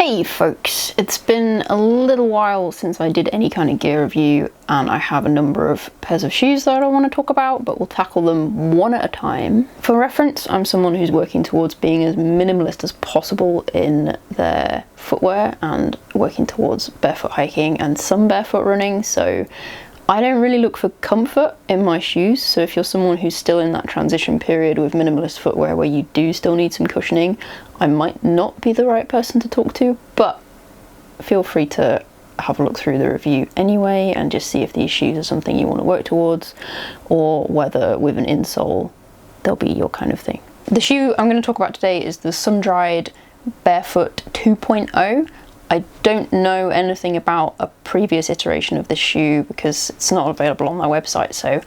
Hey folks, it's been a little while since I did any kind of gear review, and I have a number of pairs of shoes that I want to talk about, but we'll tackle them one at a time. For reference, I'm someone who's working towards being as minimalist as possible in their footwear and working towards barefoot hiking and some barefoot running, so I don't really look for comfort in my shoes. So if you're someone who's still in that transition period with minimalist footwear where you do still need some cushioning, I might not be the right person to talk to, but feel free to have a look through the review anyway and just see if these shoes are something you want to work towards, or whether with an insole they'll be your kind of thing. The shoe I'm going to talk about today is the Sundried Barefoot 2.0. I don't know anything about a previous iteration of this shoe because it's not available on my website, so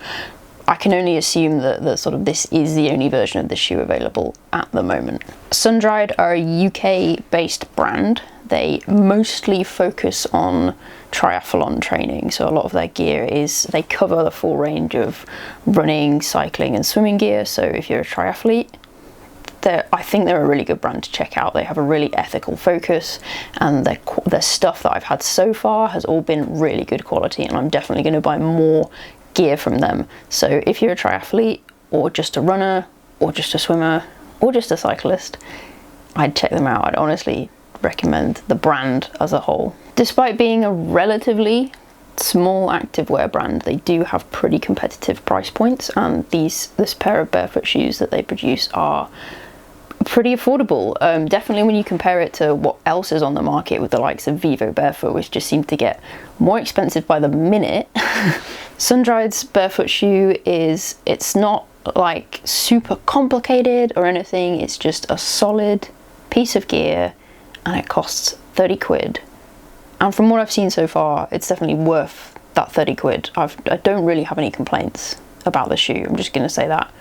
I can only assume that this is the only version of the shoe available at the moment. Sundried are a UK-based brand. They mostly focus on triathlon training, so a lot of their gear they cover the full range of running, cycling and swimming gear, so if you're a triathlete, I think they're a really good brand to check out. They have a really ethical focus, and their stuff that I've had so far has all been really good quality, and I'm definitely going to buy more gear from them. So if you're a triathlete, or just a runner, or just a swimmer, or just a cyclist, I'd check them out. I'd honestly recommend the brand as a whole. Despite being a relatively small activewear brand, they do have pretty competitive price points, and this pair of barefoot shoes that they produce are pretty affordable. Definitely when you compare it to what else is on the market with the likes of Vivo Barefoot, which just seem to get more expensive by the minute. Sundried's barefoot shoe it's not like super complicated or anything, it's just a solid piece of gear and it costs 30 quid. And from what I've seen so far, it's definitely worth that 30 quid. I don't really have any complaints about the shoe. I'm just going to say that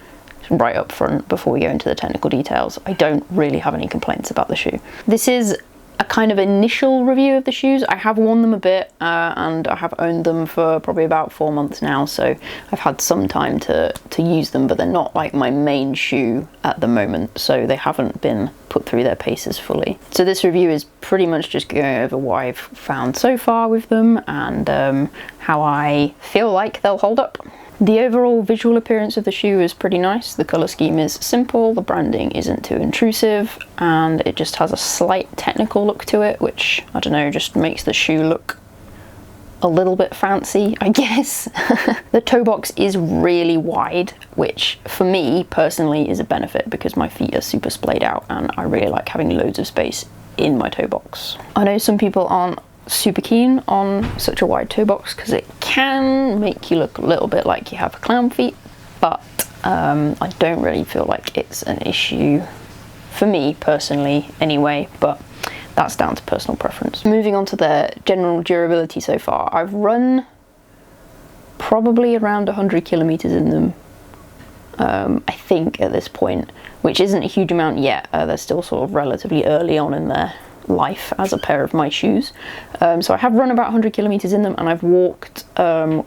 right up front before we go into the technical details. I don't really have any complaints about the shoe. This is a kind of initial review of the shoes. I have worn them a bit and I have owned them for probably about 4 months now, so I've had some time to use them, but they're not like my main shoe at the moment, so they haven't been put through their paces fully. So this review is pretty much just going over what I've found so far with them and how I feel like they'll hold up. The overall visual appearance of the shoe is pretty nice. The colour scheme is simple, the branding isn't too intrusive, and it just has a slight technical look to it, which, I don't know, just makes the shoe look a little bit fancy, I guess. The toe box is really wide, which for me personally is a benefit because my feet are super splayed out and I really like having loads of space in my toe box. I know some people aren't super keen on such a wide toe box because it can make you look a little bit like you have clown feet, but I don't really feel like it's an issue for me personally anyway, but that's down to personal preference. Moving on to their general durability so far, I've run probably around 100 kilometers in them, I think at this point, which isn't a huge amount yet. They're still sort of relatively early on in their life as a pair of my shoes. So I have run about 100 kilometers in them, and I've walked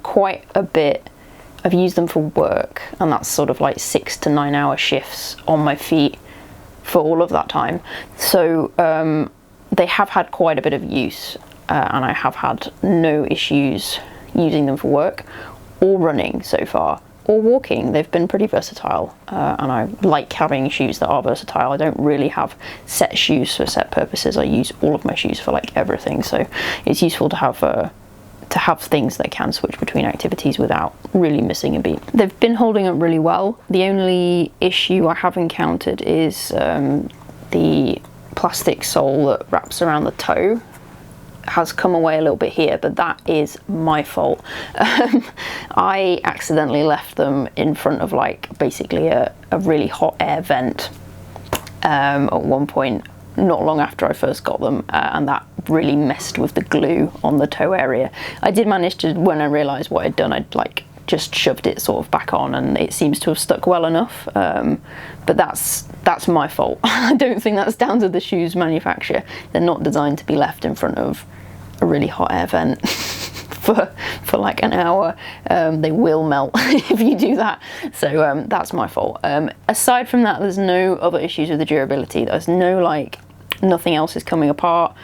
quite a bit. I've used them for work, and that's sort of like 6 to 9 hour shifts on my feet for all of that time. So they have had quite a bit of use, and I have had no issues using them for work or running so far, or walking. They've been pretty versatile, and I like having shoes that are versatile. I don't really have set shoes for set purposes. I use all of my shoes for like everything, so it's useful to have things that can switch between activities without really missing a beat. They've been holding up really well. The only issue I have encountered is the plastic sole that wraps around the toe has come away a little bit here, but that is my fault. I accidentally left them in front of like basically a really hot air vent at one point not long after I first got them, and that really messed with the glue on the toe area. I did manage to, when I realised what I'd done, I'd like just shoved it sort of back on, and it seems to have stuck well enough, but that's my fault. I don't think that's down to the shoe's manufacturer. They're not designed to be left in front of a really hot air vent for like an hour. They will melt if you do that, so that's my fault. Aside from that, there's no other issues with the durability. There's no like Nothing else is coming apart.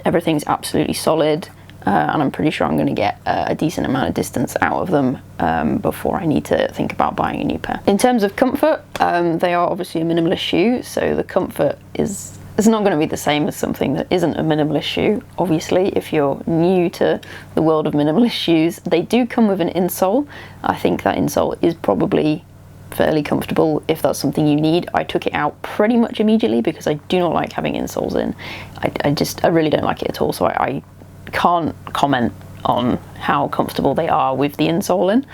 Everything's absolutely solid. And I'm pretty sure I'm going to get a decent amount of distance out of them before I need to think about buying a new pair. In terms of comfort, they are obviously a minimalist shoe, so the comfort is not going to be the same as something that isn't a minimalist shoe. Obviously, if you're new to the world of minimalist shoes, they do come with an insole. I think that insole is probably fairly comfortable if that's something you need. I took it out pretty much immediately because I do not like having insoles in. I really don't like it at all, so I can't comment on how comfortable they are with the insole in,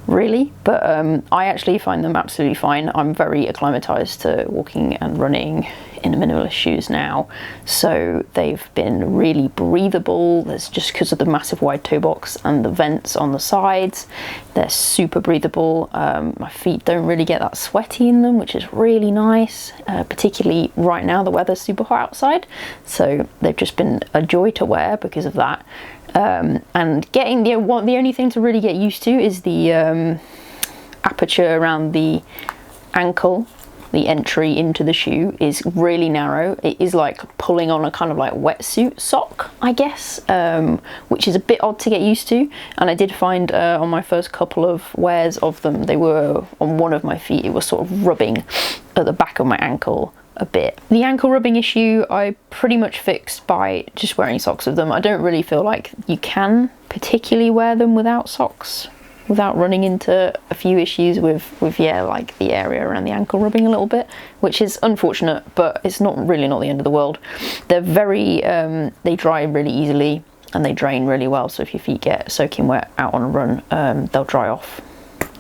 really, but I actually find them absolutely fine. I'm very acclimatized to walking and running in minimalist shoes now, so they've been really breathable. That's just because of the massive wide toe box and the vents on the sides. They're super breathable. My feet don't really get that sweaty in them, which is really nice, particularly right now the weather's super hot outside, so they've just been a joy to wear because of that. And getting the only thing to really get used to is the aperture around the ankle. The entry into the shoe is really narrow. It is like pulling on a kind of like wetsuit sock, I guess, which is a bit odd to get used to. And I did find on my first couple of wears of them, they were on one of my feet, it was sort of rubbing at the back of my ankle a bit. The ankle rubbing issue I pretty much fixed by just wearing socks with them. I don't really feel like you can particularly wear them without socks, without running into a few issues with yeah, like the area around the ankle rubbing a little bit, which is unfortunate, but it's not the end of the world. They're very, they dry really easily and they drain really well, so if your feet get soaking wet out on a run, they'll dry off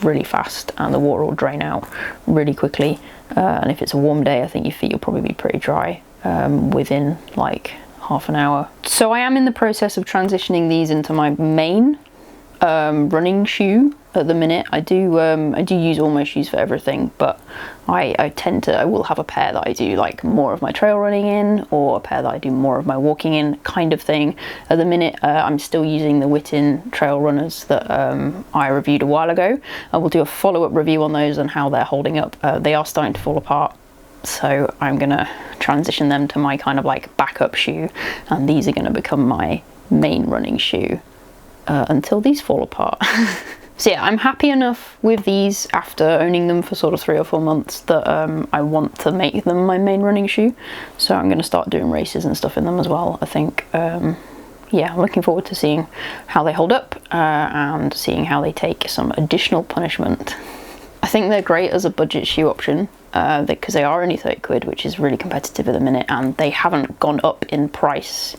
really fast and the water will drain out really quickly. And if it's a warm day, I think your feet will probably be pretty dry within like half an hour. So I am in the process of transitioning these into my main running shoe at the minute. I do use all my shoes for everything, but I will have a pair that I do like more of my trail running in, or a pair that I do more of my walking in, kind of thing. At the minute, I'm still using the Wittin trail runners that I reviewed a while ago. I will do a follow-up review on those and how they're holding up. They are starting to fall apart, so I'm gonna transition them to my kind of like backup shoe, and these are gonna become my main running shoe until these fall apart. So yeah, I'm happy enough with these after owning them for sort of 3 or 4 months that I want to make them my main running shoe. So I'm going to start doing races and stuff in them as well, I think. Yeah, I'm looking forward to seeing how they hold up and seeing how they take some additional punishment. I think they're great as a budget shoe option because they are only 30 quid, which is really competitive at the minute, and they haven't gone up in price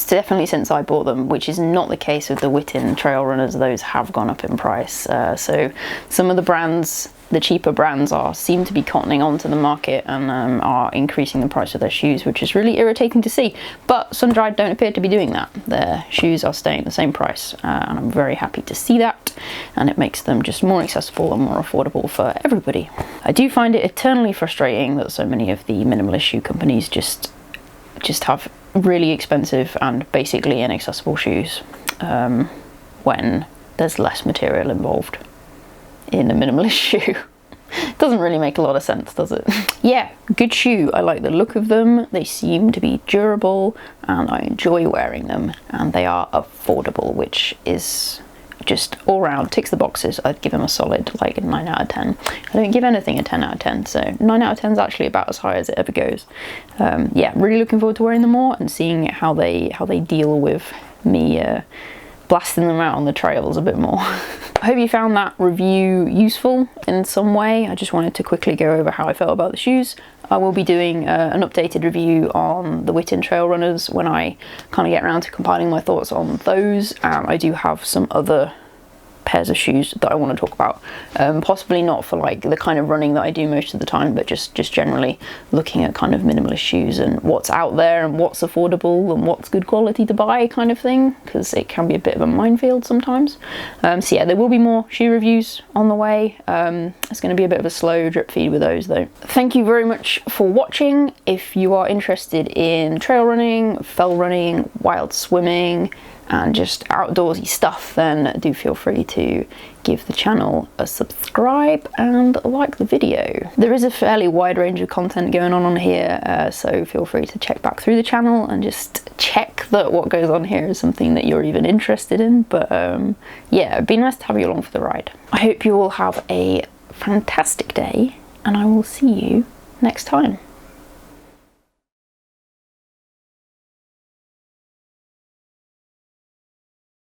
definitely since I bought them, which is not the case with the Wittin trail runners. Those have gone up in price. So some of the brands, the cheaper brands, seem to be cottoning onto the market and are increasing the price of their shoes, which is really irritating to see. But Sundried don't appear to be doing that. Their shoes are staying the same price, and I'm very happy to see that, and it makes them just more accessible and more affordable for everybody. I do find it eternally frustrating that so many of the minimalist shoe companies just have really expensive and basically inaccessible shoes when there's less material involved in a minimalist shoe. Doesn't really make a lot of sense, does it? Yeah, good shoe. I like the look of them. They seem to be durable and I enjoy wearing them, and they are affordable, which is just all round ticks the boxes. I'd give them a solid like 9 out of 10. I don't give anything a 10 out of 10, so 9 out of 10 is actually about as high as it ever goes. Yeah, really looking forward to wearing them more and seeing how they deal with me blasting them out on the trails a bit more. I hope you found that review useful in some way. I just wanted to quickly go over how I felt about the shoes. I will be doing an updated review on the Wittin trail runners when I kind of get around to compiling my thoughts on those. I do have some other pairs of shoes that I want to talk about, possibly not for like the kind of running that I do most of the time, but just generally looking at kind of minimalist shoes and what's out there and what's affordable and what's good quality to buy, kind of thing, because it can be a bit of a minefield sometimes. So yeah, there will be more shoe reviews on the way. It's going to be a bit of a slow drip feed with those though. Thank you very much for watching. If you are interested in trail running, fell running, wild swimming, and just outdoorsy stuff, then do feel free to give the channel a subscribe and like the video. There is a fairly wide range of content going on here, so feel free to check back through the channel and just check that what goes on here is something that you're even interested in. But yeah, it'd be nice to have you along for the ride. I hope you all have a fantastic day, and I will see you next time.